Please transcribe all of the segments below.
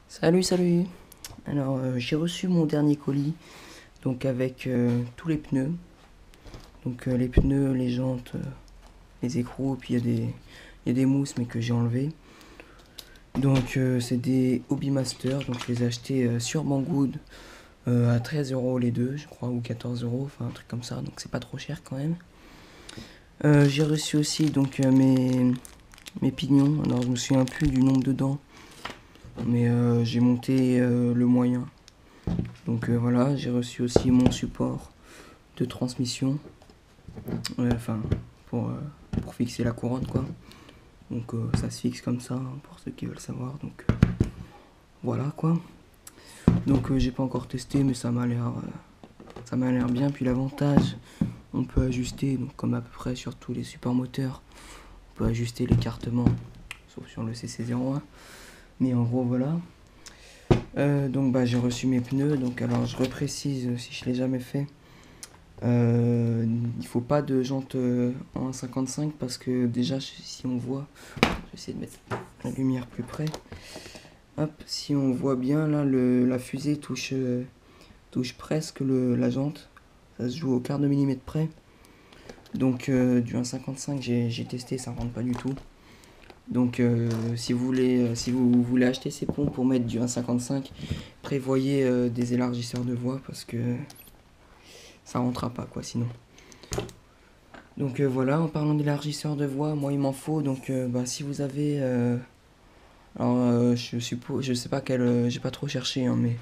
Salut. Alors, j'ai reçu mon dernier colis, donc avec tous les pneus. Donc, les pneus, les jantes, les écrous, puis il y a des mousses, mais que j'ai enlevé. Donc, c'est des Hobby Master, donc je les ai achetés sur Banggood à 13 euros les deux, je crois, ou 14 euros, enfin un truc comme ça, donc c'est pas trop cher quand même. J'ai reçu aussi donc mes pignons, alors je me souviens plus du nombre de dents, mais j'ai monté le moyen. Donc voilà, j'ai reçu aussi mon support de transmission, enfin pour fixer la couronne quoi. Donc ça se fixe comme ça hein, pour ceux qui veulent savoir. Donc voilà quoi. Donc j'ai pas encore testé mais ça m'a l'air bien. Puis l'avantage, on peut ajuster donc comme à peu près sur tous les supports moteurs, on peut ajuster l'écartement, sauf sur le CC01. Mais en gros voilà. Donc bah j'ai reçu mes pneus. Donc alors je reprécise si je l'ai jamais fait. Il faut pas de jantes en 1,55 parce que déjà si on voit, je vais essayer de mettre la lumière plus près. Hop, si on voit bien là la fusée touche presque la jante, ça se joue au quart de millimètre près. Donc du 1,55 j'ai testé, ça rentre pas du tout. Donc si vous voulez acheter ces pompes pour mettre du 1,55, prévoyez des élargisseurs de voie parce que ça rentrera pas quoi sinon. Donc voilà, en parlant d'élargisseur de voix, moi il m'en faut. Donc bah, si vous avez alors je sais pas quel j'ai pas trop cherché hein, mais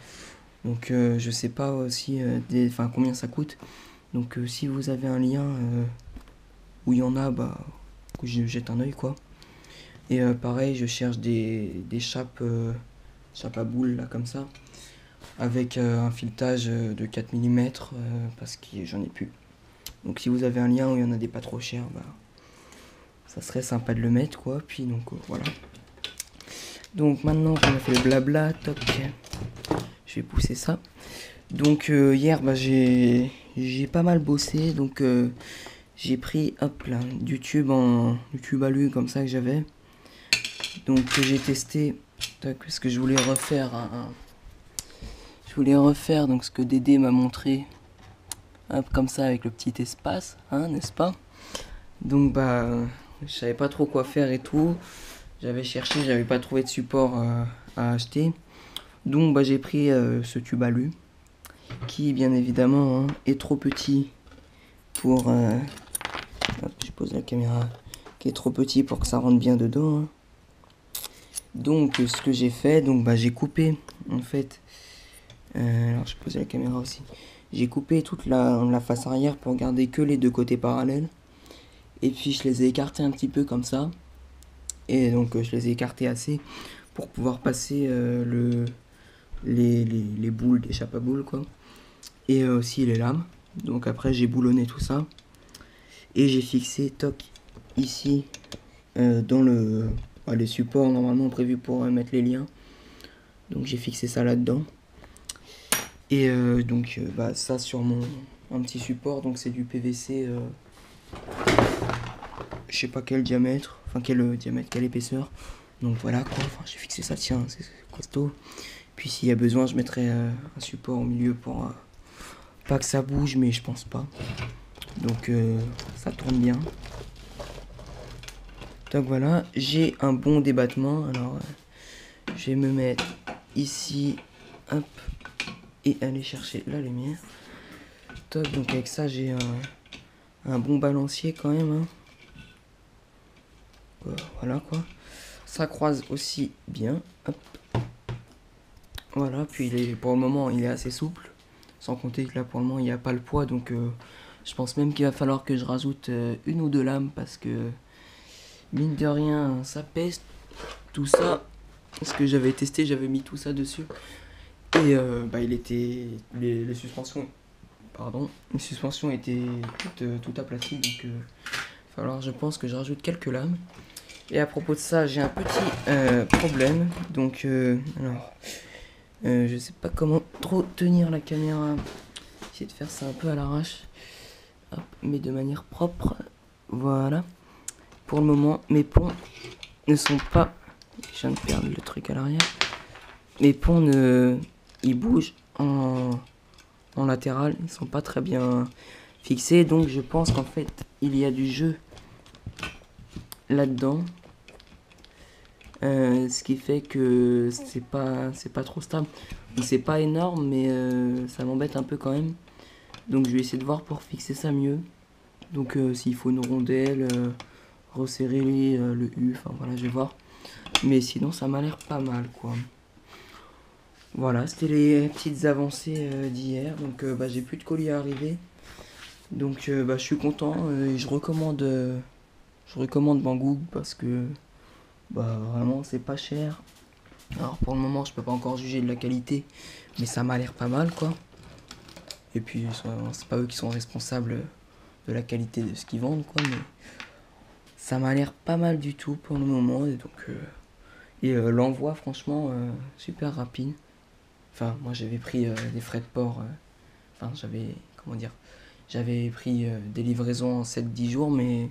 donc je sais pas aussi combien ça coûte. Donc si vous avez un lien où il y en a, bah que je jette un œil quoi. Et pareil, je cherche des chapes à boules là comme ça avec un filetage de 4 mm parce que j'en ai plus. Donc si vous avez un lien où il y en a des pas trop chers, bah ça serait sympa de le mettre quoi. Puis donc voilà. Donc maintenant qu'on a fait le blabla, toc, je vais pousser ça. Donc hier bah j'ai pas mal bossé. Donc j'ai pris hop là du tube alu comme ça que j'avais. Donc j'ai testé parce que je voulais refaire donc ce que Dédé m'a montré. Hop, comme ça avec le petit espace, hein, n'est-ce pas? Donc bah je savais pas trop quoi faire et tout. J'avais cherché, j'avais pas trouvé de support à acheter. Donc bah j'ai pris ce tube alu qui bien évidemment hein, est trop petit pour hop, je pose la caméra, qui est trop petit pour que ça rentre bien dedans hein. Donc ce que j'ai fait, donc bah j'ai coupé en fait alors je pose la caméra aussi, j'ai coupé toute la face arrière pour garder que les deux côtés parallèles. Et puis je les ai écartés un petit peu comme ça. Et donc je les ai écartés assez pour pouvoir passer les boules des chapes à boules quoi. Et aussi les lames. Donc après j'ai boulonné tout ça. Et j'ai fixé toc ici dans les supports normalement prévus pour mettre les liens. Donc j'ai fixé ça là-dedans. Et donc bah, ça sur un petit support. Donc c'est du PVC je sais pas quel diamètre, enfin quel diamètre, quelle épaisseur. Donc voilà quoi, enfin j'ai fixé ça, tiens, c'est costaud. Puis s'il y a besoin, je mettrai un support au milieu pour pas que ça bouge, mais je pense pas. Donc ça tourne bien. Donc voilà, j'ai un bon débattement. Alors je vais me mettre ici, hop, et aller chercher la lumière. Top, donc avec ça j'ai un bon balancier quand même. Hein. Voilà quoi. Ça croise aussi bien. Hop. Voilà, puis pour le moment il est assez souple. Sans compter que là pour le moment il n'y a pas le poids. Donc je pense même qu'il va falloir que je rajoute une ou deux lames. Parce que mine de rien ça pèse tout ça. Parce que j'avais testé, j'avais mis tout ça dessus. Et bah il était. Les suspensions. Pardon. Les suspensions étaient toutes aplaties. Donc il va falloir je pense que je rajoute quelques lames. Et à propos de ça, j'ai un petit problème. Donc, alors, je sais pas comment trop tenir la caméra. J'essaie de faire ça un peu à l'arrache. Mais de manière propre. Voilà. Pour le moment, mes ponts ne sont pas. Je viens de perdre le truc à l'arrière. mes ponts ils bougent en latéral, ils sont pas très bien fixés, donc je pense qu'en fait il y a du jeu là-dedans, ce qui fait que c'est pas trop stable. C'est pas énorme, mais ça m'embête un peu quand même. Donc je vais essayer de voir pour fixer ça mieux. Donc s'il faut une rondelle, resserrer le U, enfin voilà, je vais voir. Mais sinon ça m'a l'air pas mal quoi. Voilà, c'était les petites avancées d'hier. Donc bah, j'ai plus de colis à arriver. Donc bah, je suis content et je recommande Banggood parce que bah, vraiment c'est pas cher. Alors pour le moment je peux pas encore juger de la qualité, mais ça m'a l'air pas mal quoi. Et puis c'est pas eux qui sont responsables de la qualité de ce qu'ils vendent quoi, mais ça m'a l'air pas mal du tout pour le moment. Et donc l'envoi franchement super rapide. Enfin moi j'avais pris des frais de port, enfin j'avais pris des livraisons en 7-10 jours, mais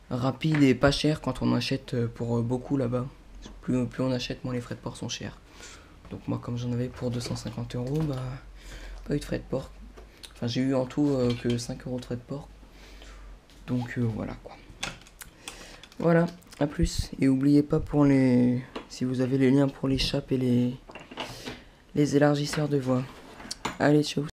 rapide et pas cher quand on achète pour beaucoup là-bas. Plus on achète, moins les frais de port sont chers. Donc moi comme j'en avais pour 250 euros, bah pas eu de frais de port. Enfin j'ai eu en tout que 5 euros de frais de port. Donc voilà quoi. Voilà, à plus. Et n'oubliez pas si vous avez les liens pour les chapes et les élargisseurs de voix. Allez, ciao.